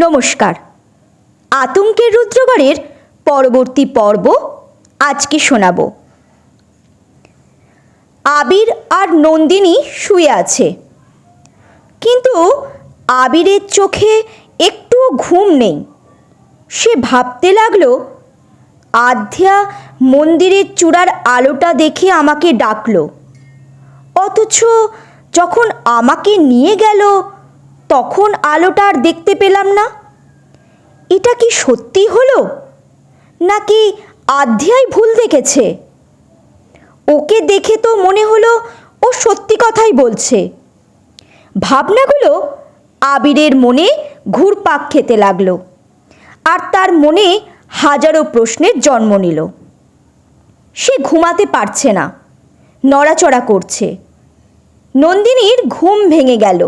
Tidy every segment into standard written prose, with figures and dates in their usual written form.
নমস্কার। আতঙ্কের রুদ্রগড়ের পরবর্তী পর্ব আজকে শোনাব। আবির আর নন্দিনী শুয়ে আছে, কিন্তু আবিরের চোখে একটুও ঘুম নেই। সে ভাবতে লাগলো, আধ্যা মন্দিরের চূড়ার আলোটা দেখে আমাকে ডাকলো, অথচ যখন আমাকে নিয়ে গেল তখন আলোটা আর দেখতে পেলাম না। এটা কি সত্যি হলো, নাকি আধ্যাই ভুল দেখেছে? ওকে দেখে তো মনে হলো ও সত্যি কথাই বলছে। ভাবনাগুলো আবিরের মনে ঘুরপাক খেতে লাগলো, আর তার মনে হাজারো প্রশ্নের জন্ম নিল। সে ঘুমাতে পারছে না, নড়াচড়া করছে। নন্দিনীর ঘুম ভেঙে গেল।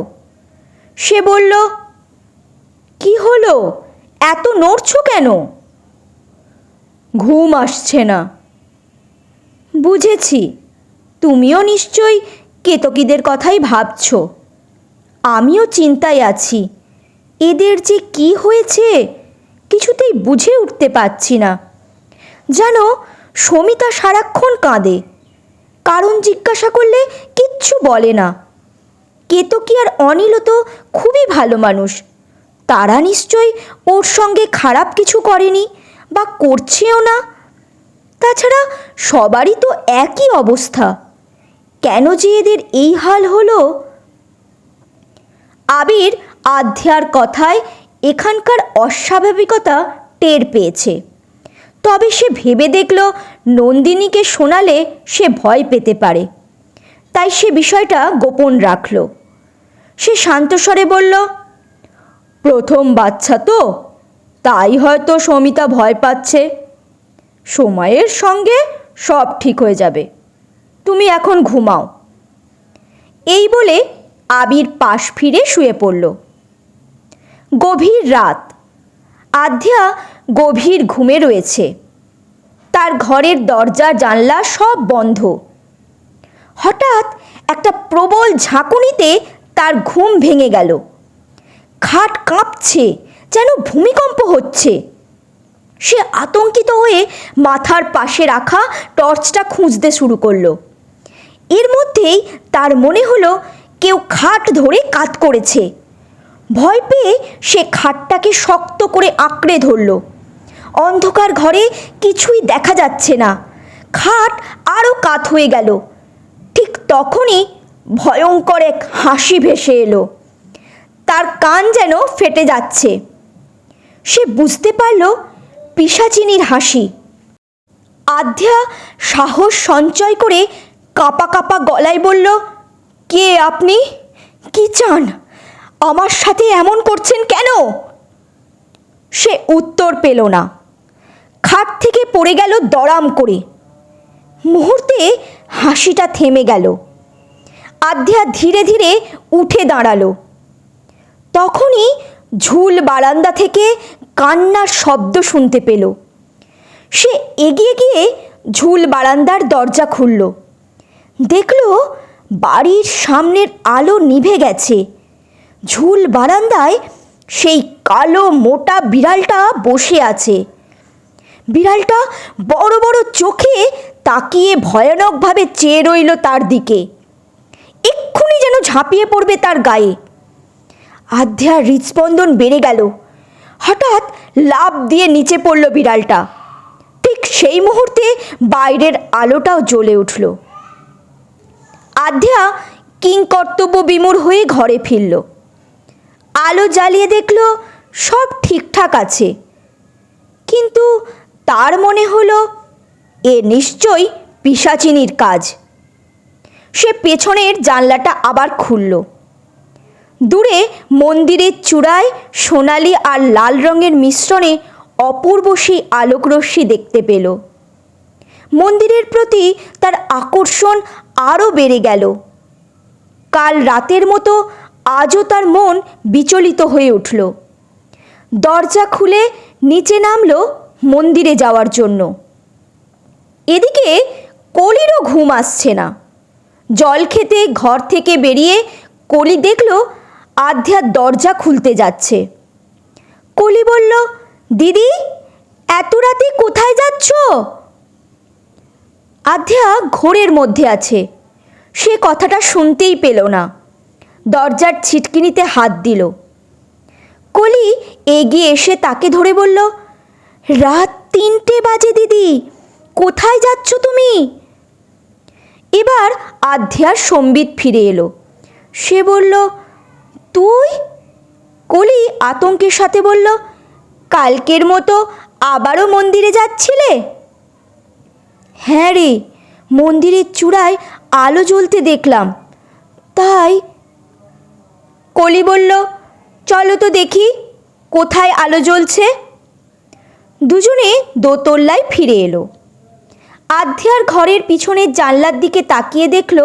সে বলল, কি হলো, এত নড়ছো কেন? ঘুম আসছে না। বুঝেছি, তুমিও নিশ্চয়ই কেতকীদের কথাই ভাবছ। আমিও চিন্তায় আছি। এদের যে কি হয়েছে কিছুতেই বুঝে উঠতে পারছি না। জানো, সমিতা সারাক্ষণ কাঁদে, কারণ জিজ্ঞাসা করলে কিচ্ছু বলে না। কেতকী আর অনিলও তো খুবই ভালো মানুষ, তারা নিশ্চয়ই ওর সঙ্গে খারাপ কিছু করেনি বা করছেও না। তাছাড়া সবারই তো একই অবস্থা, কেন যে এদের এই হাল হলো? আবির আধ্যার কথায় এখানকার অস্বাভাবিকতা টের পেয়েছে। তবে সে ভেবে দেখল, নন্দিনীকে শোনালে সে ভয় পেতে পারে, তাই সে বিষয়টা গোপন রাখল। সে শান্তস্বরে বলল, প্রথম বাচ্চা তো, তাই হয়তো সমিতা ভয় পাচ্ছে। সময়ের সঙ্গে সব ঠিক হয়ে যাবে, তুমি এখন ঘুমাও। এই বলে আবির পাশ ফিরে শুয়ে পড়ল। গভীর রাত। আধ্যা গভীর ঘুমে রয়েছে। তার ঘরের দরজা জানলা সব বন্ধ। হঠাৎ একটা প্রবল ঝাঁকুনিতে তার ঘুম ভেঙে গেল। খাট কাঁপছে, যেন ভূমিকম্প হচ্ছে। সে আতঙ্কিত হয়ে মাথার পাশে রাখা টর্চটা খুঁজতে শুরু করলো। এর মধ্যেই তার মনে হলো কেউ খাট ধরে কাত করেছে। ভয় পেয়ে সে খাটটাকে শক্ত করে আঁকড়ে ধরল। অন্ধকার ঘরে কিছুই দেখা যাচ্ছে না। খাট আরও কাত হয়ে গেল। ঠিক তখনই ভয়ঙ্কর এক হাসি ভেসে এলো। তার কান যেন ফেটে যাচ্ছে। সে বুঝতে পারল পিশাচিনীর হাসি। আধ্যা সাহস সঞ্চয় করে কাঁপা কাঁপা গলায় বলল, কে আপনি? কি চান? আমার সাথে এমন করছেন কেন? সে উত্তর পেল না। খাট থেকে পড়ে গেল দড়াম করে। মুহূর্তে হাসিটা থেমে গেল। আধ্যা ধীরে ধীরে উঠে দাঁড়ালো। তখনই ঝুল বারান্দা থেকে কান্নার শব্দ শুনতে পেল। সে এগিয়ে গিয়ে ঝুল বারান্দার দরজা খুলল। দেখল বাড়ির সামনের আলো নিভে গেছে। ঝুল বারান্দায় সেই কালো মোটা বিড়ালটা বসে আছে। বিড়ালটা বড় বড় চোখে তাকিয়ে ভয়ানকভাবে চেয়ে রইল তার দিকে। এক্ষুনি যেন ঝাঁপিয়ে পড়বে তার গায়ে। আধ্যার হৃদস্পন্দন বেড়ে গেল। হঠাৎ লাফ দিয়ে নিচে পড়ল বিড়ালটা। ঠিক সেই মুহূর্তে বাইরের আলোটাও জ্বলে উঠল। আধ্যা কিংকর্তব্য বিমূঢ় হয়ে ঘরে ফিরল। আলো জ্বালিয়ে দেখল সব ঠিকঠাক আছে, কিন্তু তার মনে হলো এ নিশ্চয়ই পিশাচিনীর কাজ। সে পেছনের জানলাটা আবার খুলল। দূরে মন্দিরের চূড়ায় সোনালি আর লাল রঙের মিশ্রণে অপূর্ব সেই আলোকরশ্মি দেখতে পেল। মন্দিরের প্রতি তার আকর্ষণ আরও বেড়ে গেল। কাল রাতের মতো আজও তার মন বিচলিত হয়ে উঠল। দরজা খুলে নিচে নামল মন্দিরে যাওয়ার জন্য। এদিকে কলিরও ঘুম আসছে না। জল খেতে ঘর থেকে বেরিয়ে কলি দেখল আধ্যা দরজা খুলতে যাচ্ছে। কলি বলল, দিদি, এত রাতে কোথায় যাচ্ছ? আধ্যা ঘোরের মধ্যে আছে, সে কথাটা শুনতেই পেল না। দরজার ছিটকিনিতে হাত দিল। কলি এগিয়ে এসে তাকে ধরে বলল, রাত 3টে বাজে দিদি, কোথায় যাচ্ছ তুমি? এবার আধ্যার সম্বিত ফিরে এলো। সে বলল, তুই? কলি আতঙ্কের সাথে বলল, কালকের মতো আবারও মন্দিরে যাচ্ছিলে? হ্যাঁ রে, মন্দিরের চূড়ায় আলো জ্বলতে দেখলাম, তাই। কলি বলল, চলো তো দেখি কোথায় আলো জ্বলছে। দুজনে দোতলায় ফিরে এলো। আধ্যার ঘরের পিছনের জানলার দিকে তাকিয়ে দেখল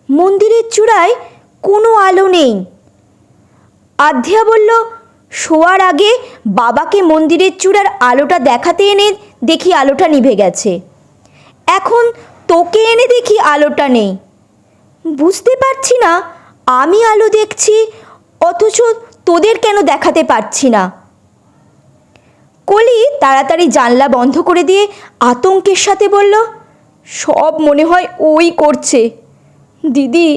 মন্দিরের চূড়ায় কোনো আলো নেই। আধ্যা বলল, শোয়ার আগে বাবাকে মন্দিরের চূড়ার আলোটা দেখাতে এনে দেখি আলোটা নিভে গেছে, এখন তোকে এনে দেখি আলোটা নেই। বুঝতে পারছি না আমি আলো দেখছি, অথচ তোদের কেন দেখাতে পারছি না। কলি তাড়াতাড়ি জানলা বন্ধ করে দিয়ে আতঙ্কের সাথে বলল, সব মনে হয় ওই করছে। দিদি,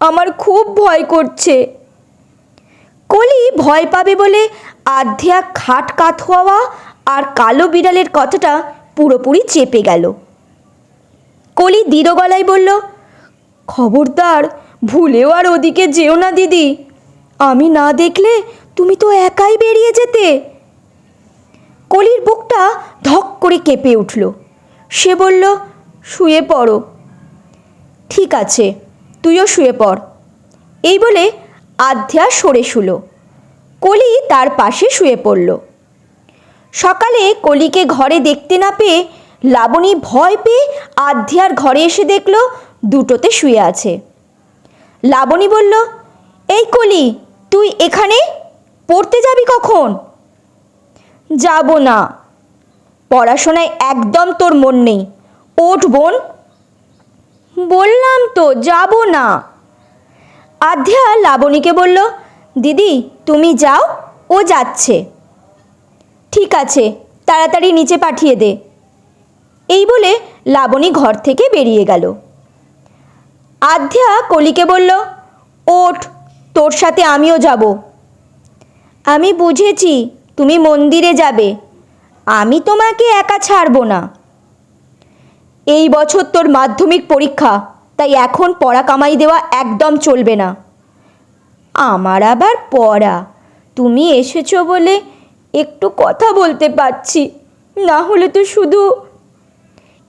আমার খুব ভয় করছে। কলি ভয় পাবে বলে আধ্যা খাট কাত হওয়া আর কালো বিড়ালের কথাটা পুরোপুরি চেপে গেল। কলি দৃঢ় গলায় বলল, খবরদার ভুলেও আর ওদিকে যেও না দিদি, আমি না দেখলে তুমি তো একাই বেরিয়ে যেতে। কলির বুকটা ধক করে কেঁপে উঠল। সে বলল, শুয়ে পড়ো। ঠিক আছে, তুইও শুয়ে পড়। এই বলে আধ্যা সরে শুলো। কলি তার পাশে শুয়ে পড়ল। সকালে কলিকে ঘরে দেখতে না পেয়ে লাবণী ভয় পেয়ে আধ্যার ঘরে এসে দেখল দুটোতে শুয়ে আছে। লাবণী বলল, এই কলি, তুই এখানে পড়তে যাবি কখন? যাব না, পড়াশোনায় একদম তোর মন নেই, ওঠ বোন। বললাম তো যাব না। আধ্যা লাবণীকে বলল, দিদি তুমি যাও, ও যাচ্ছে। ঠিক আছে, তাড়াতাড়ি নিচে পাঠিয়ে দে। এই বলে লাবণী ঘর থেকে বেরিয়ে গেল। আধ্যা কলিকে বলল, ওঠ, তোর সাথে আমিও যাব। আমি বুঝেছি তুমি মন্দিরে যাবে, আমি তোমাকে একা ছাড়ব না। এই বছর তোর মাধ্যমিক পরীক্ষা, তাই এখন পড়া কামাই দেওয়া একদম চলবে না। আমার আবার পড়া, তুমি এসেছো বলে একটু কথা বলতে পারছি, না হলে তো শুধু।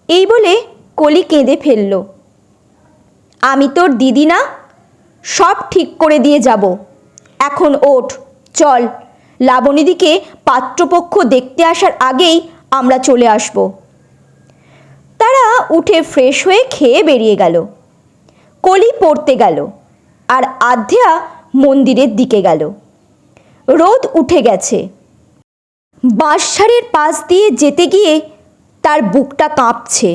এই বলে কলি কেঁদে ফেলল। আমি তোর দিদি না, সব ঠিক করে দিয়ে যাব। এখন ওঠ, চল, লাবণীদিকে পাত্রপক্ষ দেখতে আসার আগেই আমরা চলে আসব। তারা উঠে ফ্রেশ হয়ে খেয়ে বেরিয়ে গেল। কলি পড়তে গেল আর আধ্যা মন্দিরের দিকে গেল। রোদ উঠে গেছে। বাঁশঝাড়ের পাশ দিয়ে যেতে গিয়ে তার বুকটা কাঁপছে।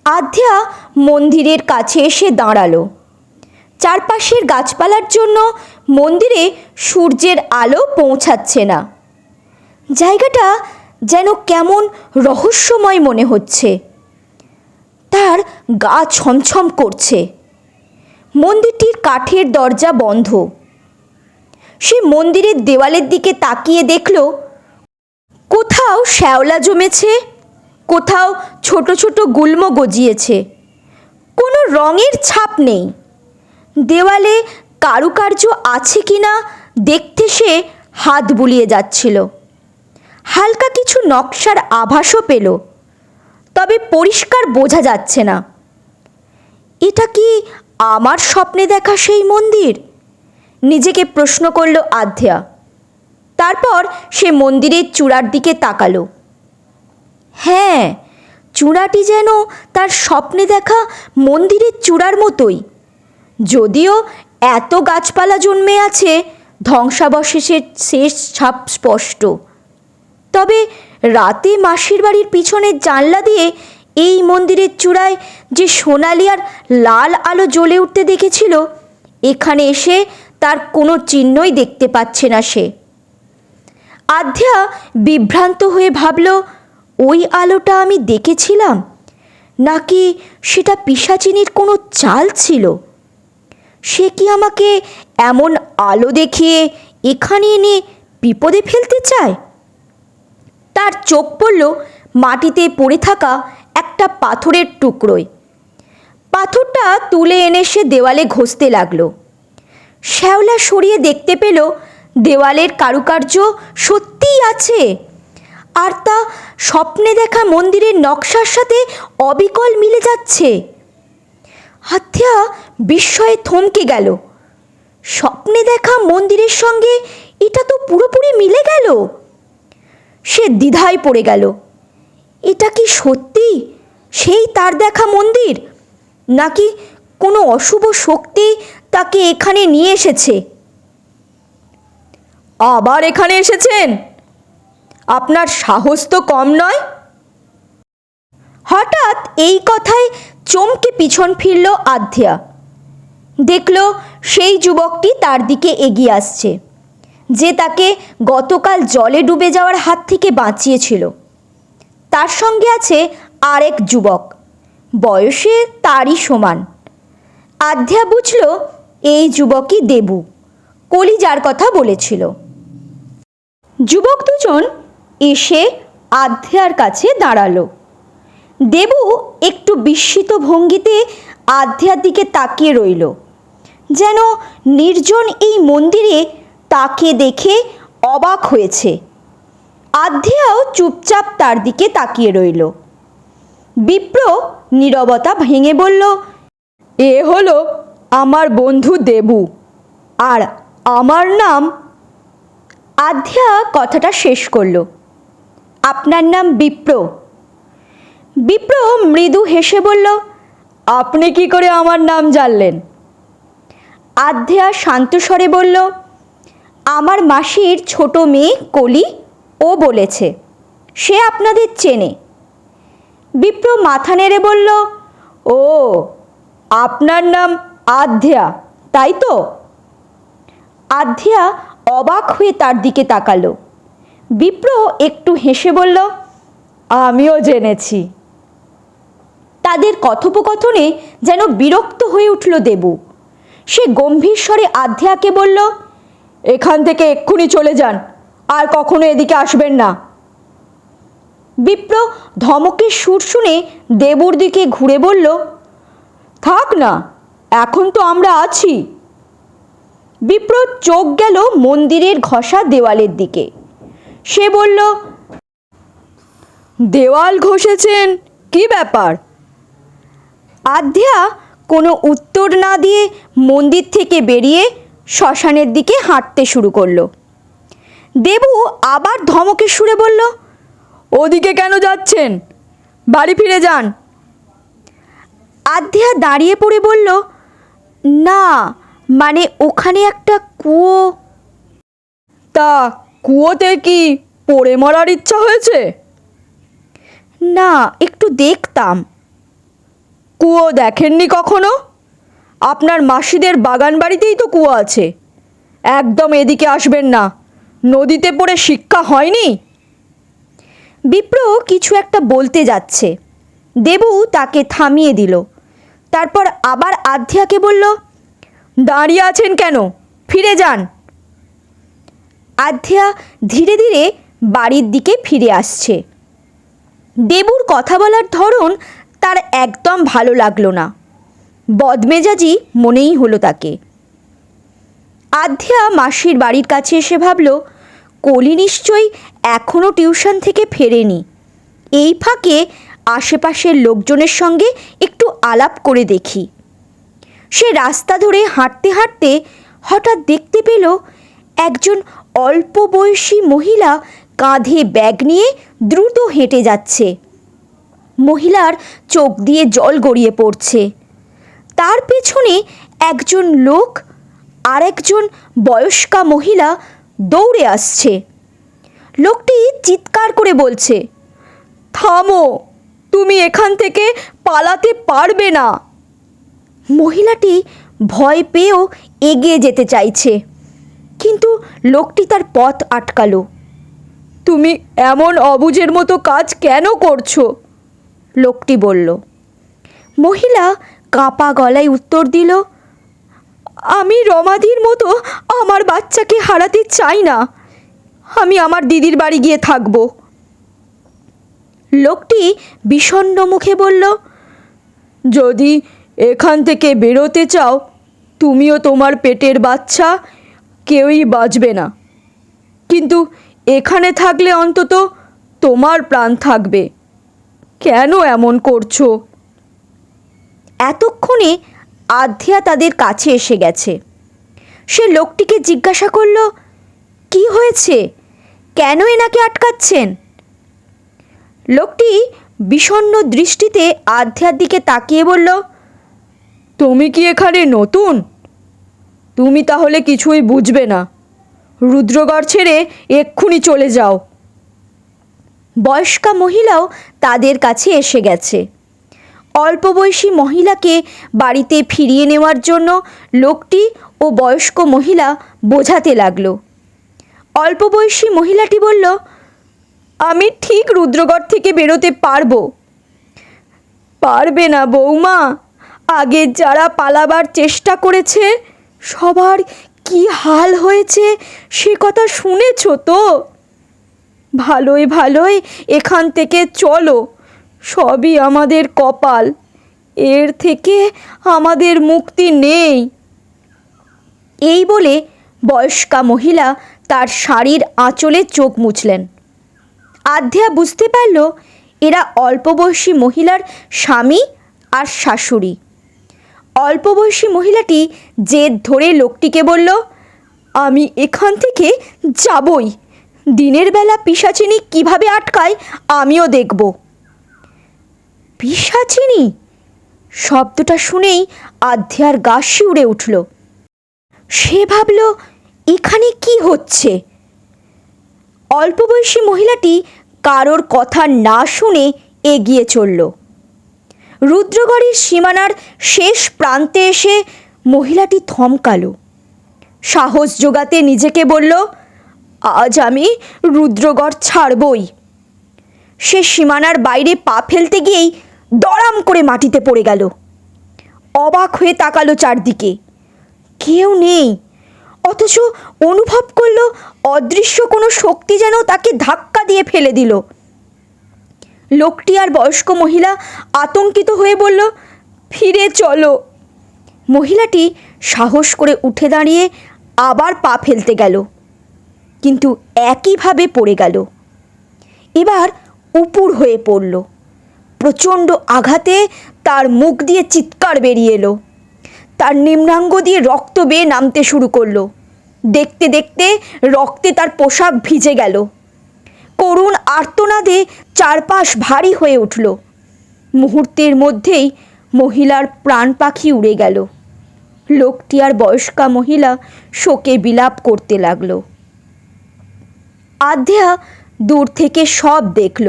আধ্যা মন্দিরের কাছে এসে দাঁড়ালো। চারপাশের গাছপালার জন্য মন্দিরে সূর্যের আলো পৌঁছাচ্ছে না। জায়গাটা যেন কেমন রহস্যময় মনে হচ্ছে। তার গা ছমছম করছে। মন্দিরটির কাঠের দরজা বন্ধ। সে মন্দিরের দেওয়ালের দিকে তাকিয়ে দেখল কোথাও শ্যাওলা জমেছে, কোথাও ছোট ছোট গুল্ম গজিয়েছে, কোনো রঙের ছাপ নেই। দেওয়ালে কারুকার্য আছে কিনা দেখতে সে হাত বুলিয়ে যাচ্ছিল। হালকা কিছু নকশার আভাসও পেল, তবে পরিষ্কার বোঝা যাচ্ছে না। এটা কি আমার স্বপ্নে দেখা সেই মন্দির? নিজেকে প্রশ্ন করল আধ্যা। তারপর সে মন্দিরের চূড়ার দিকে তাকালো। হ্যাঁ, চূড়াটি যেন তার স্বপ্নে দেখা মন্দিরের চূড়ার মতোই, যদিও এত গাছপালা জন্মে আছে, ধ্বংসাবশেষের শেষ ছাপ স্পষ্ট। তবে রাতে মাসির বাড়ির পিছনের জানলা দিয়ে এই মন্দিরের চূড়ায় যে সোনালি আর লাল আলো জ্বলে উঠতে দেখেছিল, এখানে এসে তার কোনো চিহ্নই দেখতে পাচ্ছে না সে। আধ্যা বিভ্রান্ত হয়ে ভাবল, ওই আলোটা আমি দেখেছিলাম, নাকি সেটা পিশাচিনীর কোনো চাল ছিল? সে কি আমাকে এমন আলো দেখিয়ে এখানে এনে বিপদে ফেলতে চায়? তার চোখ পড়ল মাটিতে পড়ে থাকা একটা পাথরের টুকরোয়। পাথরটা তুলে এনে সে দেওয়ালে ঘষতে লাগলো। শ্যাওলা সরিয়ে দেখতে পেল দেওয়ালের কারুকার্য সত্যিই আছে, আর তা স্বপ্নে দেখা মন্দিরের নকশার সাথে অবিকল মিলে যাচ্ছে। আধ্যা বিস্ময়ে থমকে গেল। স্বপ্নে দেখা মন্দিরের সঙ্গে এটা তো পুরোপুরি মিলে গেল। সে দ্বিধায় পড়ে গেল, এটা কি সত্যি সেই তার দেখা মন্দির, নাকি কোনো অশুভ শক্তি তাকে এখানে নিয়ে এসেছে? আবার এখানে এসেছেন? আপনার সাহস তো কম নয়। হঠাৎ এই কথায় চমকে পিছন ফিরল আধ্যা। দেখল সেই যুবকটি তার দিকে এগিয়ে আসছে, যে তাকে গতকাল জলে ডুবে যাওয়ার হাত থেকে বাঁচিয়েছিল। তার সঙ্গে আছে আরেক যুবক, বয়সে তারই সমান। আধ্যা বুঝল এই যুবকই দেবু, কলি যার কথা বলেছিল। যুবক দুজন এসে আধ্যার কাছে দাঁড়ালো। দেবু একটু বিস্মিত ভঙ্গিতে আধ্যার দিকে তাকিয়ে রইল, যেন নির্জন এই মন্দিরে তাকে দেখে অবাক হয়েছে। আধ্যাও চুপচাপ তার দিকে তাকিয়ে রইল। বিপ্র নীরবতা ভেঙে বলল, এ হলো আমার বন্ধু দেবু, আর আমার নাম। আধ্যা কথাটা শেষ করল, আপনার নাম বিপ্র। বিপ্র মৃদু হেসে বলল, আপনি কি করে আমার নাম জানলেন? আধ্যা শান্ত স্বরে বলল, আমার মাসির ছোট মেয়ে কলি, ও বলেছে সে আপনাদের চেনে। বিপ্র মাথা নেড়ে বলল, ও, আপনার নাম আধ্যা, তাই তো? আধ্যা অবাক হয়ে তার দিকে তাকালো। বিপ্র একটু হেসে বলল, আমিও জেনেছি। তাদের কথোপকথনে যেন বিরক্ত হয়ে উঠল দেবু। সে গম্ভীর স্বরে আধ্যাকে বলল, এখান থেকে এক্ষুনি চলে যান, আর কখনো এদিকে আসবেন না। বিপ্র ধমকের সুর শুনে দেবুর দিকে ঘুরে বলল, থাক না, এখন তো আমরা আছি। বিপ্র চোখ গেল মন্দিরের ঘষা দেওয়ালের দিকে। সে বলল, দেওয়াল ঘষেছেন, কি ব্যাপার? আধ্যা কোনো উত্তর না দিয়ে মন্দির থেকে বেরিয়ে শ্মশানের দিকে হাঁটতে শুরু করলো। দেবু আবার ধমকের সুরে বলল, ওদিকে কেন যাচ্ছেন? বাড়ি ফিরে যান। আধ্যা দাঁড়িয়ে পড়ে বলল, না, মানে ওখানে একটা কুয়ো। তা কুয়োতে কি পড়ে মরার ইচ্ছা হয়েছে? না, একটু দেখতাম। কুয়ো দেখেননি কখনো? আপনার মাসিদের বাগান বাড়িতেই তো কুয়ো আছে। একদম এদিকে আসবেন না, নদীতে পড়ে শিক্ষা হয়নি। বিপ্র কিছু একটা বলতে যাচ্ছে, দেবু তাকে থামিয়ে দিল। তারপর আবার আধ্যাকে বলল, দাঁড়িয়ে আছেন কেন? ফিরে যান। আধ্যা ধীরে ধীরে বাড়ির দিকে ফিরে আসছে। দেবুর কথা বলার ধরন তার একদম ভালো লাগলো না, বদমেজাজি মনেই হলো তাকে। আধ্যা মাসির বাড়ির কাছে এসে ভাবল, কলি নিশ্চয়ই এখনও টিউশন থেকে ফেরেনি। এই ফাঁকে আশেপাশের লোকজনের সঙ্গে একটু আলাপ করে দেখি। সে রাস্তা ধরে হাঁটতে হাঁটতে হঠাৎ দেখতে পেল একজন অল্প বয়সী মহিলা কাঁধে ব্যাগ নিয়ে দ্রুত হেঁটে যাচ্ছে। মহিলার চোখ দিয়ে জল গড়িয়ে পড়ছে। তার পেছনে একজন লোক আর একজন বয়স্কা মহিলা দৌড়ে আসছে। লোকটি চিৎকার করে বলছে, থামো, তুমি এখান থেকে পালাতে পারবে না। মহিলাটি ভয় পেয়েও এগিয়ে যেতে চাইছে, কিন্তু লোকটি তার পথ আটকালো। তুমি এমন অবুঝের মতো কাজ কেন করছো? লোকটি বলল। মহিলা কাঁপা গলায় উত্তর দিল, আমি রমাদির মতো আমার বাচ্চাকে হারাতে চাই না। আমি আমার দিদির বাড়ি গিয়ে থাকব। লোকটি বিষণ্ণ মুখে বলল, যদি এখান থেকে বেরোতে চাও, তুমিও তোমার পেটের বাচ্চা কেউই বাঁচবে না, কিন্তু এখানে থাকলে অন্তত তোমার প্রাণ থাকবে। কেন এমন করছো? এতক্ষণে আধ্যা তাদের কাছে এসে গেছে। সে লোকটিকে জিজ্ঞাসা করল, কি হয়েছে? কেন এনাকে আটকাচ্ছেন? লোকটি বিষণ্ণ দৃষ্টিতে আধ্যার দিকে তাকিয়ে বলল, তুমি কি এখানে নতুন? তুমি তাহলে কিছুই বুঝবে না। রুদ্রগড় ছেড়ে এক্ষুনি চলে যাও। বয়স্কা মহিলাও তাদের কাছে এসে গেছে। অল্প বয়সী মহিলাকে বাড়িতে ফিরিয়ে নেওয়ার জন্য লোকটি ও বয়স্ক মহিলা বোঝাতে লাগলো। অল্প বয়সী মহিলাটি বলল, আমি ঠিক রুদ্রগড় থেকে বেরোতে পারবো। পারবে না বৌমা। আগে যারা পালাবার চেষ্টা করেছে সবার কি হাল হয়েছে সে কথা শুনেছ তো। ভালোই ভালোই এখান থেকে চলো, সবই আমাদের কপাল, এর থেকে আমাদের মুক্তি নেই। এই বলে বয়স্কা মহিলা তার শাড়ির আঁচলে চোখ মুছলেন। আধ্যা বুঝতে পারল এরা অল্প বয়সী মহিলার স্বামী আর শাশুড়ি। অল্প বয়সী মহিলাটি জেদ ধরে লোকটিকে বলল, আমি এখান থেকে যাবই। দিনের বেলা পিশাচিনী কিভাবে আটকায় আমিও দেখব। পিশাচিনী শব্দটা শুনেই আধ্যার গা শিউরে উঠল। সে ভাবল, এখানে কি হচ্ছে? অল্প বয়সী মহিলাটি কারোর কথা না শুনে এগিয়ে চলল। রুদ্রগড়ের সীমানার শেষ প্রান্তে এসে মহিলাটি থমকালো। সাহস জোগাতে নিজেকে বলল, আজ আমি রুদ্রগড় ছাড়বই। সে সীমানার বাইরে পা ফেলতে গিয়েই দড়াম করে মাটিতে পড়ে গেল। অবাক হয়ে তাকালো চারদিকে, কেউ নেই, অথচ অনুভব করলো অদৃশ্য কোনো শক্তি যেন তাকে ধাক্কা দিয়ে ফেলে দিল। লোকটি আর বয়স্ক মহিলা আতঙ্কিত হয়ে বলল, ফিরে চলো। মহিলাটি সাহস করে উঠে দাঁড়িয়ে আবার পা ফেলতে গেল, কিন্তু একইভাবে পড়ে গেল। এবার উপুর হয়ে পড়ল। প্রচণ্ড আঘাতে তার মুখ দিয়ে চিৎকার বেরিয়ে এলো। তার নিম্নাঙ্গ দিয়ে রক্ত বেয়ে নামতে শুরু করলো। দেখতে দেখতে রক্তে তার পোশাক ভিজে গেল। করুণ আর্তনাদে চারপাশ ভারী হয়ে উঠল। মুহূর্তের মধ্যেই মহিলার প্রাণ পাখি উড়ে গেল। লোকটি আর বয়স্কা মহিলা শোকে বিলাপ করতে লাগলো। আধ্যা দূর থেকে সব দেখল।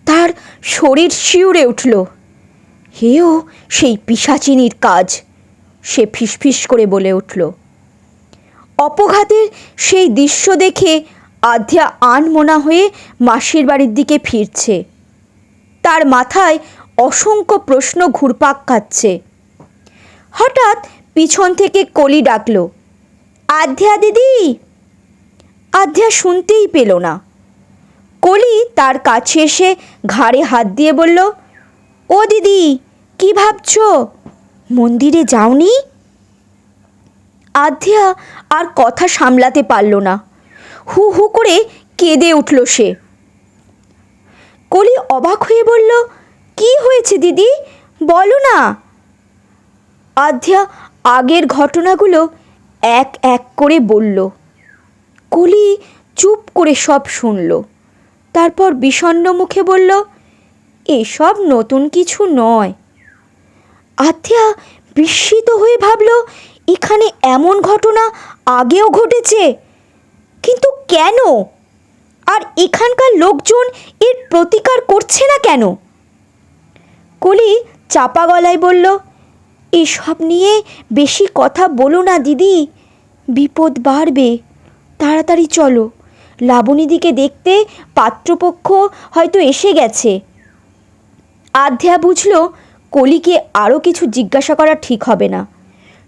তার শরীর শিউরে উঠল। হেও সেই পিশাচিনীর কাজ, সে ফিসফিস করে বলে উঠল। অপঘাতের সেই দৃশ্য দেখে আধ্যা আনমনা হয়ে মাসির বাড়ির দিকে ফিরছে। তার মাথায় অসংখ্য প্রশ্ন ঘুরপাক খাচ্ছে। হঠাৎ পিছন থেকে কলি ডাকল, আধ্যা দিদি। আধ্যা শুনতেই পেল না। কলি তার কাছে এসে ঘাড়ে হাত দিয়ে বলল, ও দিদি, কি ভাবছো? মন্দিরে যাওনি? আধ্যা আর কথা সামলাতে পারল না। হু হু করে কেঁদে উঠল সে। কলি অবাক হয়ে বলল, কি হয়েছে দিদি, বলো না। আধ্যা আগের ঘটনাগুলো এক এক করে বলল। কলি চুপ করে সব শুনল। তারপর বিষণ্ণ মুখে বলল, এসব নতুন কিছু নয়। আধ্যা বিস্মিত হয়ে ভাবল, এখানে এমন ঘটনা আগেও ঘটেছে, কিন্তু কেন? আর এখানকার লোকজন এর প্রতিকার করছে না কেন? কলি চাপা গলায় বলল, এসব নিয়ে বেশি কথা বলো না দিদি, বিপদ বাড়বে। তাড়াতাড়ি চলো, লাবণীদিকে দেখতে পাত্রপক্ষ হয়তো এসে গেছে। আধ্যা বুঝল কলিকে আরও কিছু জিজ্ঞাসা করা ঠিক হবে না।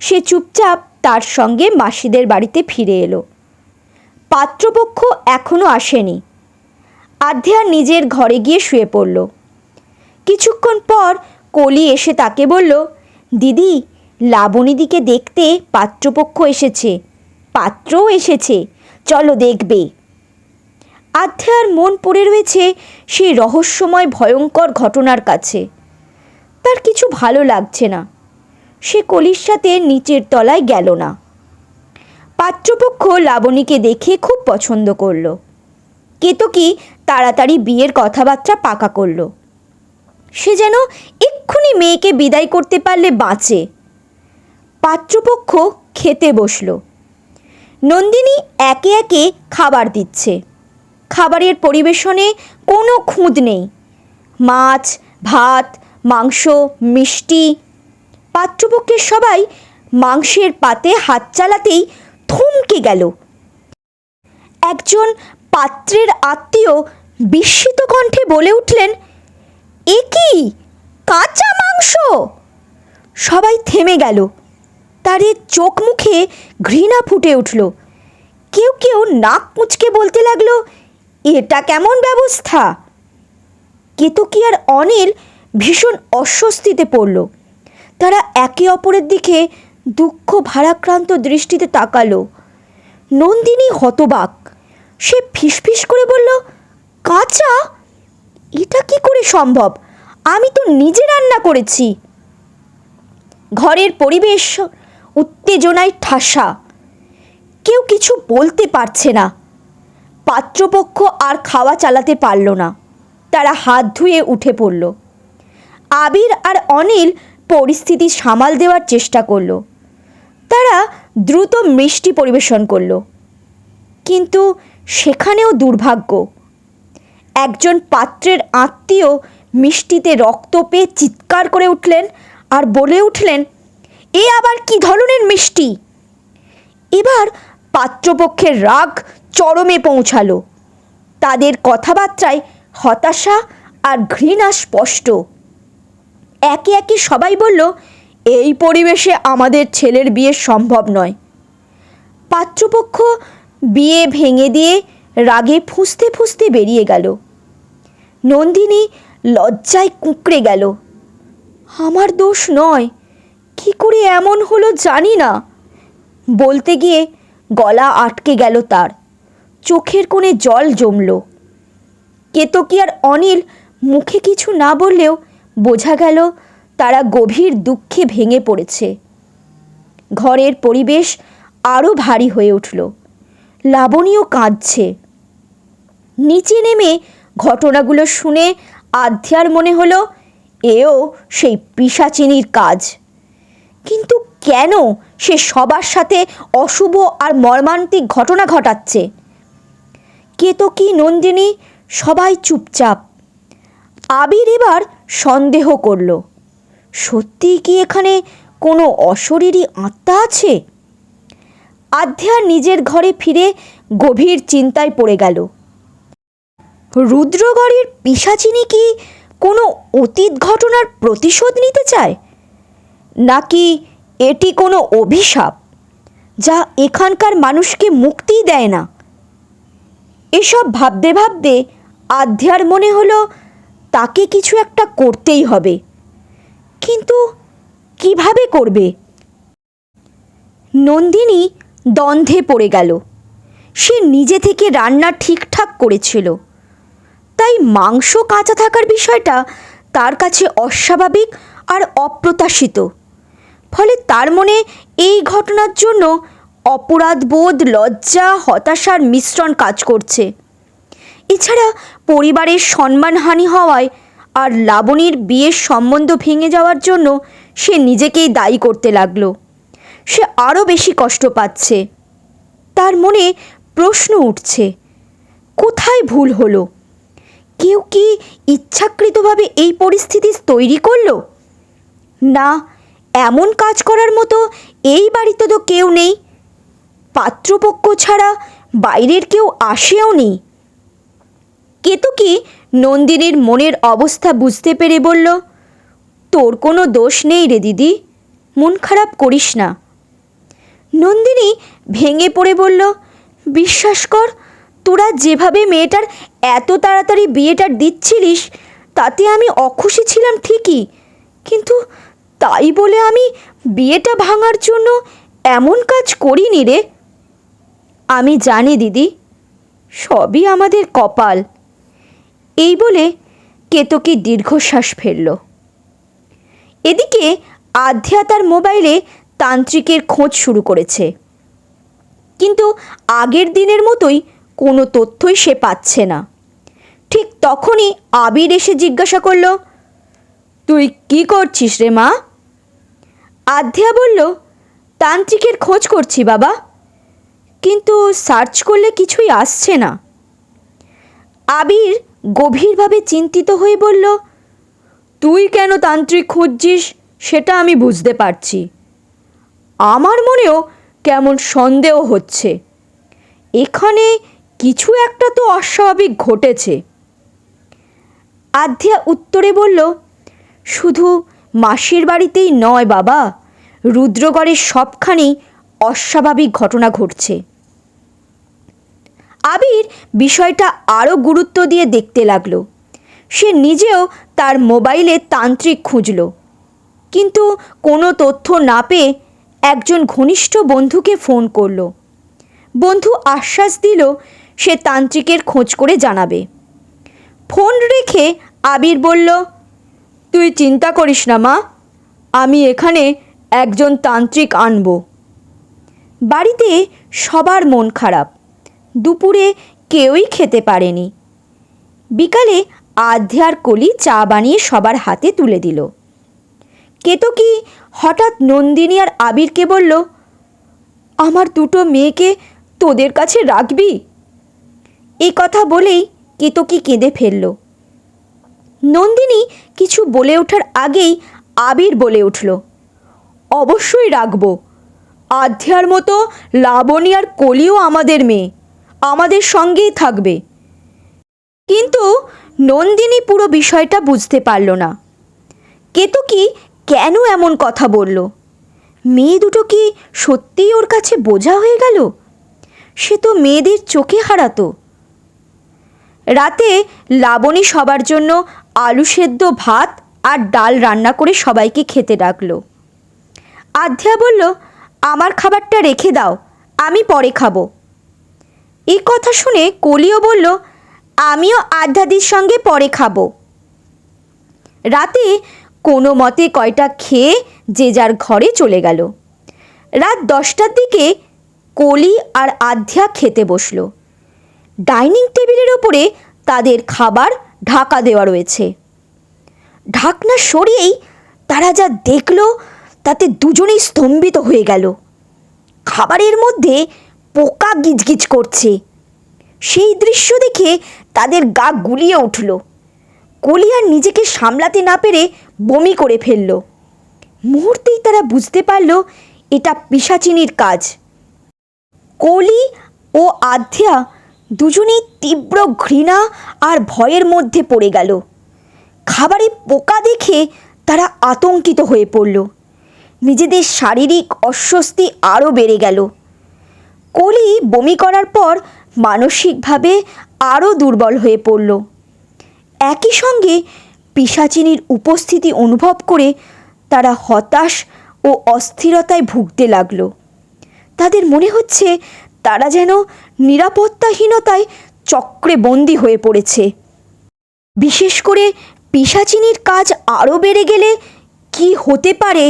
সে চুপচাপ তার সঙ্গে মাসিদের বাড়িতে ফিরে এলো। পাত্রপক্ষ এখনও আসেনি। আধ্যা নিজের ঘরে গিয়ে শুয়ে পড়ল। কিছুক্ষণ পর কলি এসে তাকে বলল, দিদি, লাবণীদিকে দেখতে পাত্রপক্ষ এসেছে, পাত্রও এসেছে, চলো দেখবে। আধ্যার মন পড়ে রয়েছে সেই রহস্যময় ভয়ঙ্কর ঘটনার কাছে। তার কিছু ভালো লাগছে না। সে কলির সাথে নিচের তলায় গেল না। পাত্রপক্ষ লাবণীকে দেখে খুব পছন্দ করল। কেতকী তাড়াতাড়ি বিয়ের কথাবার্তা পাকা করল। সে যেন এক্ষুনি মেয়েকে বিদায় করতে পারলে বাঁচে। পাত্রপক্ষ খেতে বসল। নন্দিনী একে একে খাবার দিচ্ছে। খাবারের পরিবেশনে কোনো খুঁত নেই। মাছ, ভাত, মাংস, মিষ্টি। পাত্রপক্ষের সবাই মাংসের পাতে হাত চালাতেই থমকে গেল। একজন পাত্রের আত্মীয় বিস্মিত কণ্ঠে বলে উঠলেন, এ কি, কাঁচা মাংস! সবাই থেমে গেল। তাদের চোখ মুখে ঘৃণা ফুটে উঠল। কেউ কেউ নাক মুচকে বলতে লাগলো, এটা কেমন ব্যবস্থা! কেতকী আর অনিল ভীষণ অস্বস্তিতে পড়ল। তারা একে অপরের দিকে দুঃখ ভারাক্রান্ত দৃষ্টিতে তাকালো। নন্দিনী হতবাক। সে ফিসফিস করে বলল, কাঁচা? এটা কি করে সম্ভব? আমি তো নিজে রান্না করেছি। ঘরের পরিবেশ উত্তেজনায় ঠাসা। কেউ কিছু বলতে পারছে না। পাত্রপক্ষ আর খাওয়া চালাতে পারল না। তারা হাত ধুয়ে উঠে পড়ল। আবির আর অনিল পরিস্থিতি সামাল দেওয়ার চেষ্টা করল। তারা দ্রুত মিষ্টি পরিবেশন করল। কিন্তু সেখানেও দুর্ভাগ্য। একজন পাত্রের আত্মীয় মিষ্টিতে রক্ত পেয়ে চিৎকার করে উঠলেন আর বলে উঠলেন, এ আবার কি ধরনের মিষ্টি! এবার পাত্রপক্ষের রাগ চরমে পৌঁছালো। তাদের কথাবার্তায় হতাশা আর ঘৃণা স্পষ্ট। একে একে সবাই বলল, এই পরিবেশে আমাদের ছেলের বিয়ে সম্ভব নয়। পাত্রপক্ষ বিয়ে ভেঙে দিয়ে রাগে ফুঁসতে ফুঁসতে বেরিয়ে গেল। নন্দিনী লজ্জায় কুঁকড়ে গেল। আমার দোষ নয়, কি করে এমন হলো জানি না। বলতে গিয়ে গলা আটকে গেল তার। চোখের কোণে জল জমল। কেতকী আর অনিল মুখে কিছু না বললেও বোঝা গেল তারা গভীর দুঃখে ভেঙে পড়েছে। ঘরের পরিবেশ আরও ভারী হয়ে উঠল। লাবণীও কাঁদছে। নিচে নেমে ঘটনাগুলো শুনে আধ্যার মনে হলো এও সেই পিশাচিনীর কাজ। কিন্তু কেন সে সবার সাথে অশুভ আর মর্মান্তিক ঘটনা ঘটাচ্ছে? কেতকী, নন্দিনী সবাই চুপচাপ। আবির এবার সন্দেহ করল, সত্যিই কি এখানে কোনো অশরীরী আত্মা আছে? আধ্যা নিজের ঘরে ফিরে গভীর চিন্তায় পড়ে গেল। রুদ্রগড়ের পিশাচিনী কি কোনো অতীত ঘটনার প্রতিশোধ নিতে চায়, নাকি এটি কোনো অভিশাপ যা এখানকার মানুষকে মুক্তিই দেয় না? এসব ভাবতে ভাবতে আধ্যার মনে হলো তাকে কিছু একটা করতেই হবে। কিন্তু কিভাবে করবে? নন্দিনী দ্বন্দ্বে পড়ে গেল। সে নিজে থেকে রান্না ঠিকঠাক করেছিল, তাই মাংস কাঁচা থাকার বিষয়টা তার কাছে অস্বাভাবিক আর অপ্রত্যাশিত। ফলে তার মনে এই ঘটনার জন্য অপরাধবোধ, লজ্জা, হতাশার মিশ্রণ কাজ করছে। এছাড়া পরিবারের সম্মানহানি হওয়ায় আর লাবণীর বিয়ের সম্বন্ধ ভেঙে যাওয়ার জন্য সে নিজেকেই দায়ী করতে লাগলো। সে আরও বেশি কষ্ট পাচ্ছে। তার মনে প্রশ্ন উঠছে, কোথায় ভুল হলো? কেউ কি ইচ্ছাকৃতভাবে এই পরিস্থিতি তৈরি করলো? না, এমন কাজ করার মতো এই বাড়িতে তো কেউ নেই। পাত্রপক্ষ ছাড়া বাইরের কেউ আসেও নি। কেতকী নন্দিনীর মনের অবস্থা বুঝতে পেরে বলল, তোর কোনো দোষ নেই রে দিদি, মন খারাপ করিস না। নন্দিনী ভেঙে পড়ে বলল, বিশ্বাস কর, তোরা যেভাবে মেয়েটার এত তাড়াতাড়ি বিয়েটা দিচ্ছিলিস তাতে আমি অখুশি ছিলাম ঠিকই, কিন্তু তাই বলে আমি বিয়েটা ভাঙার জন্য এমন কাজ করিনি রে। আমি জানি দিদি, সবই আমাদের কপাল। এই বলে কেতকী দীর্ঘশ্বাস ফেলল। এদিকে আধ্যা তার মোবাইলে তান্ত্রিকের খোঁজ শুরু করেছে, কিন্তু আগের দিনের মতোই কোনো তথ্যই সে পাচ্ছে না। ঠিক তখনই আবির এসে জিজ্ঞাসা করল, তুই কি করছিস রে মা? আধ্যা বলল, তান্ত্রিকের খোঁজ করছি বাবা, কিন্তু সার্চ করলে কিছুই আসছে না। আবির গভীরভাবে চিন্তিত হয়ে বলল, তুই কেন তান্ত্রিক খুঁজছিস সেটা আমি বুঝতে পারছি, আমার মনেও কেমন সন্দেহ হচ্ছে, এখানে কিছু একটা তো অস্বাভাবিক ঘটেছে। আধ্যা উত্তরে বলল, শুধু মাসির বাড়িতেই নয় বাবা, রুদ্রগড়ের সবখানেই অস্বাভাবিক ঘটনা ঘটছে। আবির বিষয়টা আরও গুরুত্ব দিয়ে দেখতে লাগলো। সে নিজেও তার মোবাইলে তান্ত্রিক খুঁজল, কিন্তু কোনো তথ্য না পেয়ে একজন ঘনিষ্ঠ বন্ধুকে ফোন করল। বন্ধু আশ্বাস দিল সে তান্ত্রিকের খোঁজ করে জানাবে। ফোন রেখে আবির বলল, তুই চিন্তা করিস না মা, আমি এখানে একজন তান্ত্রিক আনব। বাড়িতে সবার মন খারাপ, দুপুরে কেউই খেতে পারেনি। বিকালে আধ্যার কলি চা বানিয়ে সবার হাতে তুলে দিল। কেতকী হঠাৎ নন্দিনী আর আবিরকে বলল, আমার দুটো মেয়েকে তোদের কাছে রাখবি? এই কথা বলেই কেতকী কেঁদে ফেলল। নন্দিনী কিছু বলে ওঠার আগেই আবির বলে উঠল, অবশ্যই রাখবো, আধ্যার মতো লাবণী আর কলিও আমাদের মেয়ে, আমাদের সঙ্গেই থাকবে। কিন্তু নন্দিনী পুরো বিষয়টা বুঝতে পারল না। কেতকী কেন এমন কথা বলল? মেয়ে দুটো কি সত্যিই ওর কাছে বোঝা হয়ে গেল? সে তো মেয়েদের চোখে হারাতো। রাতে লাবণী সবার জন্য আলু সেদ্ধ ভাত আর ডাল রান্না করে সবাইকে খেতে ডাকলো। আধ্যা বলল, আমার খাবারটা রেখে দাও, আমি পরে খাবো। এই কথা শুনে কলিও বলল, আমিও আধ্যাদির সঙ্গে পরে খাবো। রাতে কোনো মতে কয়টা খেয়ে যে যার ঘরে চলে গেল। রাত 10টার দিকে কলি আর আধ্যা খেতে বসলো। ডাইনিং টেবিলের ওপরে তাদের খাবার ঢাকা দেওয়া রয়েছে। ঢাকনা সরিয়েই তারা যা দেখলো তাতে দুজনেই স্তম্ভিত হয়ে গেল। খাবারের মধ্যে পোকা গিজগিজ করছে। সেই দৃশ্য দেখে তাদের গা গুলিয়ে উঠল। কলি আর নিজেকে সামলাতে না পেরে বমি করে ফেলল। মুহূর্তেই তারা বুঝতে পারল এটা পিশাচিনীর কাজ। কলি ও আধ্যা দুজনেই তীব্র ঘৃণা আর ভয়ের মধ্যে পড়ে গেল। খাবারে পোকা দেখে তারা আতঙ্কিত হয়ে পড়ল। নিজেদের শারীরিক অস্বস্তি আরও বেড়ে গেল। কলি বমি করার পর মানসিকভাবে আরও দুর্বল হয়ে পড়ল। একই সঙ্গে পিশাচিনীর উপস্থিতি অনুভব করে তারা হতাশ ও অস্থিরতায় ভুগতে লাগল। তাদের মনে হচ্ছে তারা যেন নিরাপত্তাহীনতায় চক্রে বন্দী হয়ে পড়েছে। বিশেষ করে পিশাচিনীর কাজ আরও বেড়ে গেলে কি হতে পারে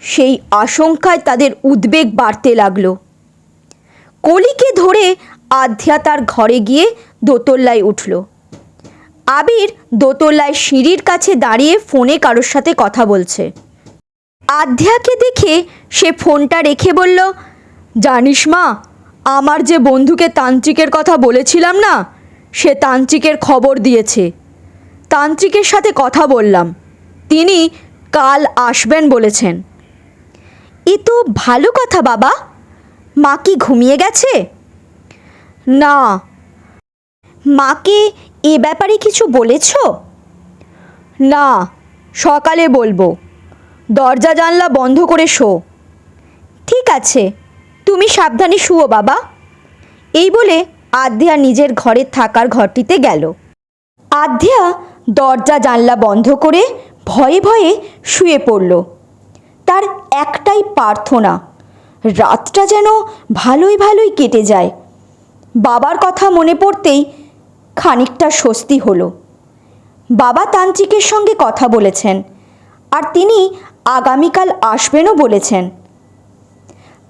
সেই আশঙ্কায় তাদের উদ্বেগ বাড়তে লাগল। কলিকে ধরে আধ্যা তার ঘরে গিয়ে দোতলায় উঠল। আবির দোতলায় সিঁড়ির কাছে দাঁড়িয়ে ফোনে কারোর সাথে কথা বলছে। আধ্যাকে দেখে সে ফোনটা রেখে বলল, জানিস মা, আমার যে বন্ধুকে তান্ত্রিকের কথা বলেছিলাম না, সে তান্ত্রিকের খবর দিয়েছে। তান্ত্রিকের সাথে কথা বললাম, তিনি কাল আসবেন বলেছেন। এ তো ভালো কথা বাবা। মা কি ঘুমিয়ে গেছে? না। মাকে এ ব্যাপারে কিছু বলেছ? না, সকালে বলবো। দরজা জানলা বন্ধ করে শো। ঠিক আছে, তুমি সাবধানে শুও বাবা। এই বলে আধ্যা নিজের ঘরে থাকার ঘরটিতে গেল। আধ্যা দরজা জানলা বন্ধ করে ভয়ে ভয়ে শুয়ে পড়ল। তার একটাই প্রার্থনা, রাতটা যেন ভালোই ভালোই কেটে যায়। বাবার কথা মনে পড়তেই খানিকটা স্বস্তি হলো। বাবা তান্ত্রিকের সঙ্গে কথা বলেছেন, আর তিনি আগামীকাল আসবেনও বলেছেন।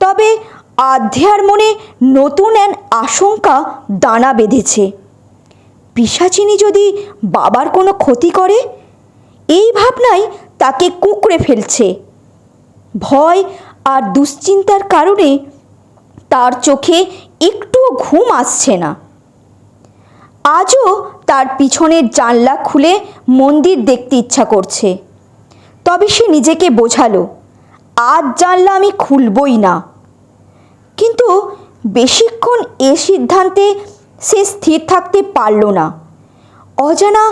তবে আধ্যার মনে নতুন এক আশঙ্কা দানা বেঁধেছে। পিশাচিনী যদি বাবার কোনো ক্ষতি করে, এই ভাবনাই তাকে কুঁকড়ে ফেলছে। ভয় আর দুশ্চিন্তার কারণে তার চোখে একটুও ঘুম আসছে না। আজও তার পিছনের জানলা খুলে মন্দির দেখতে ইচ্ছা করছে। তবে সে নিজেকে বোঝালো, আজ জানলা আমি খুলবই না। কিন্তু বেশিক্ষণ এ সিদ্ধান্তে সে স্থির থাকতে পারল না। অজানা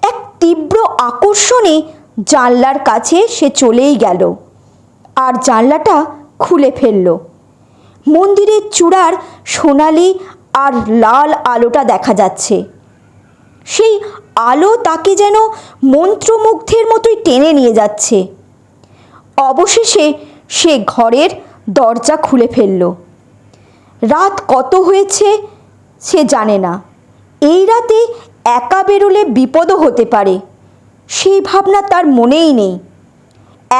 এক তীব্র আকর্ষণে জানলার কাছে সে চলেই গেল, আর জানলাটা খুলে ফেলল। মন্দিরের চূড়ার সোনালি আর লাল আলোটা দেখা যাচ্ছে। সেই আলো তাকে যেন মন্ত্রমুগ্ধের মতোই টেনে নিয়ে যাচ্ছে। অবশেষে সে ঘরের দরজা খুলে ফেলল। রাত কত হয়েছে সে জানে না। এই রাতে একা বেরোলে বিপদও হতে পারে, সেই ভাবনা তার মনেই নেই।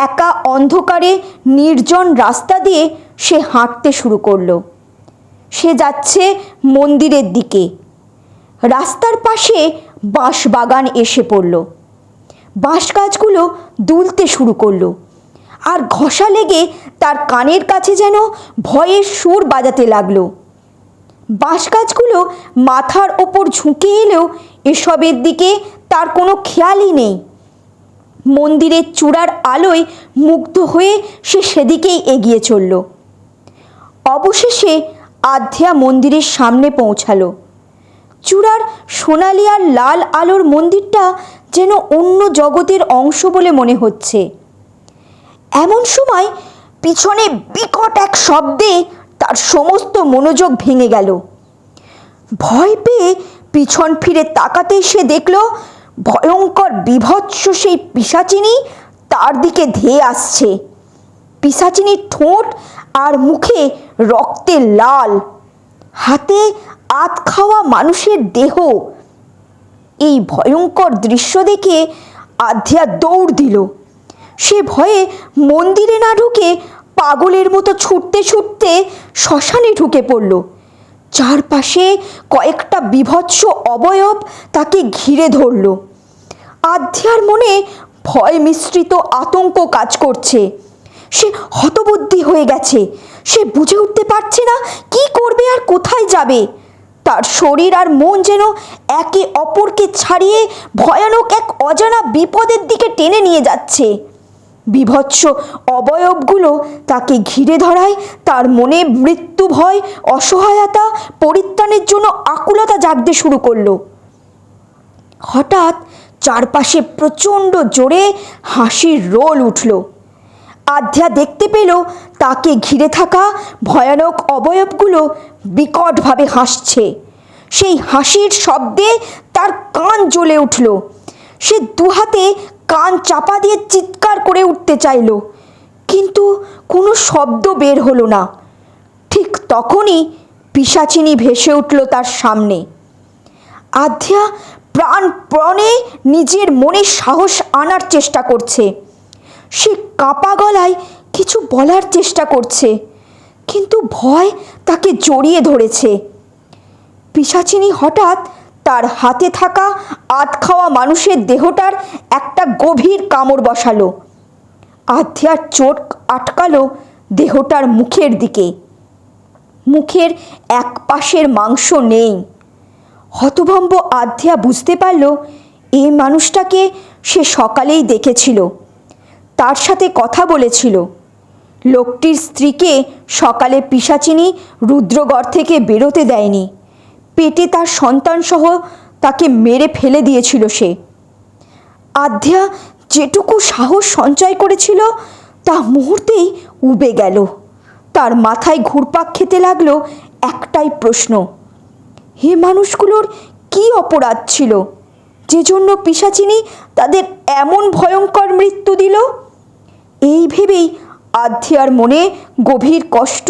একা অন্ধকারে নির্জন রাস্তা দিয়ে সে হাঁটতে শুরু করলো। সে যাচ্ছে মন্দিরের দিকে। রাস্তার পাশে বাঁশবাগান এসে পড়ল। বাঁশ গাছগুলো দুলতে শুরু করলো, আর ঘষা লেগে তার কানের কাছে যেন ভয়ের সুর বাজাতে লাগলো। বাঁশ গাছগুলো মাথার ওপর ঝুঁকে এলেও এসবের দিকে তার কোনো খেয়ালই নেই। মন্দিরের চূড়ার আলোয় মুগ্ধ হয়ে সে সেদিকেই এগিয়ে চলল। অবশেষে আধ্যা মন্দিরের সামনে পৌঁছালো। চূড়ার সোনালি আর লাল আলোর মন্দিরটা যেন অন্য জগতের অংশ বলে মনে হচ্ছে। এমন সময় পিছনে বিকট এক শব্দে তার সমস্ত মনোযোগ ভেঙে গেল। ভয় পেয়ে পিছন ফিরে তাকাতেই সে দেখল ভয়ঙ্কর বিভৎস সেই পিশাচিনী তার দিকে ধেয়ে আসছে। পিশাচিনীর ঠোঁট আর মুখে রক্তে লাল, হাতে আধ খাওয়া মানুষের দেহ। এই ভয়ঙ্কর দৃশ্য দেখে আধ্যা দৌড় দিল। সে ভয়ে মন্দিরে না ঢুকে পাগলের মতো ছুটতে ছুটতে শ্মশানে ঢুকে পড়ল। চারপাশে কয়েকটা বিভৎস অবয়ব তাকে ঘিরে ধরল। আধ্যার মনে ভয় মিশ্রিত আতঙ্ক কাজ করছে। সে হতবুদ্ধি হয়ে গেছে। সে বুঝে উঠতে পারছে না কি করবে আর কোথায় যাবে। তার শরীর আর মন যেন একে অপরকে ছাড়িয়ে ভয়ানক এক অজানা বিপদের দিকে টেনে নিয়ে যাচ্ছে। বিভৎস অবয়বগুলো তাকে ঘিরে ধরায় তার মনে মৃত্যু ভয়, অসহায়তা, পরিত্রাণের জন্য আকুলতা জাগতে শুরু করলো। হঠাৎ চারপাশে প্রচণ্ড জোরে হাসির রোল উঠল। আধ্যা দেখতে পেল তাকে ঘিরে থাকা ভয়ানক অবয়বগুলো বিকটভাবে হাসছে। সেই হাসির শব্দে তার কান জ্বলে উঠল। সে দুহাতে কান চাপা দিয়ে চিৎকার করে উঠতে চাইল, কিন্তু কোনো শব্দ বের হলো না। ঠিক তখনই পিশাচিনী ভেসে উঠল তার সামনে। আধ্যা প্রাণপণে নিজের মনে সাহস আনার চেষ্টা করছে। সে কাঁপা গলায় কিছু বলার চেষ্টা করছে, কিন্তু ভয় তাকে জড়িয়ে ধরেছে। পিশাচিনী হঠাৎ তার হাতে থাকা আধ খাওয়া মানুষের দেহটার একটা গভীর কামড় বসালো। আধ্যার চোখ আটকালো দেহটার মুখের দিকে। মুখের এক পাশের মাংস নেই। হতভম্ব আধ্যা বুঝতে পারল এই মানুষটাকে সে সকালেই দেখেছিল, তার সাথে কথা বলেছিল। লোকটির স্ত্রীকে সকালে পিশাচিনী রুদ্রগড় থেকে বেরোতে দেয়নি। পেটে তার সন্তানসহ তাকে মেরে ফেলে দিয়েছিল সে। আধ্যা যেটুকু সাহস সঞ্চয় করেছিল তা মুহূর্তেই উবে গেল। তার মাথায় ঘুরপাক খেতে লাগলো একটাই প্রশ্ন, হে মানুষগুলোর কি অপরাধ ছিল যে জন্য পিশাচিনী তাদের এমন ভয়ঙ্কর মৃত্যু দিল? এই ভেবেই আধ্যার মনে গভীর কষ্ট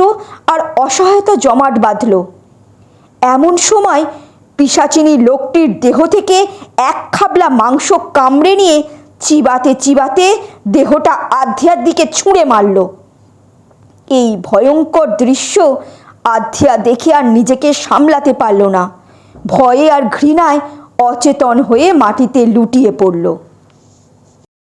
আর অসহায়তা জমাট বাঁধল। এমন সময় পিশাচিনী লোকটির দেহ থেকে এক খাবলা মাংস কামড়ে নিয়ে চিবাতে চিবাতে দেহটা আধ্যার দিকে ছুঁড়ে মারল। এই ভয়ঙ্কর দৃশ্য আধ্যা দেখে আর নিজেকে সামলাতে পারল না। ভয়ে আর ঘৃণায় অচেতন হয়ে মাটিতে লুটিয়ে পড়ল।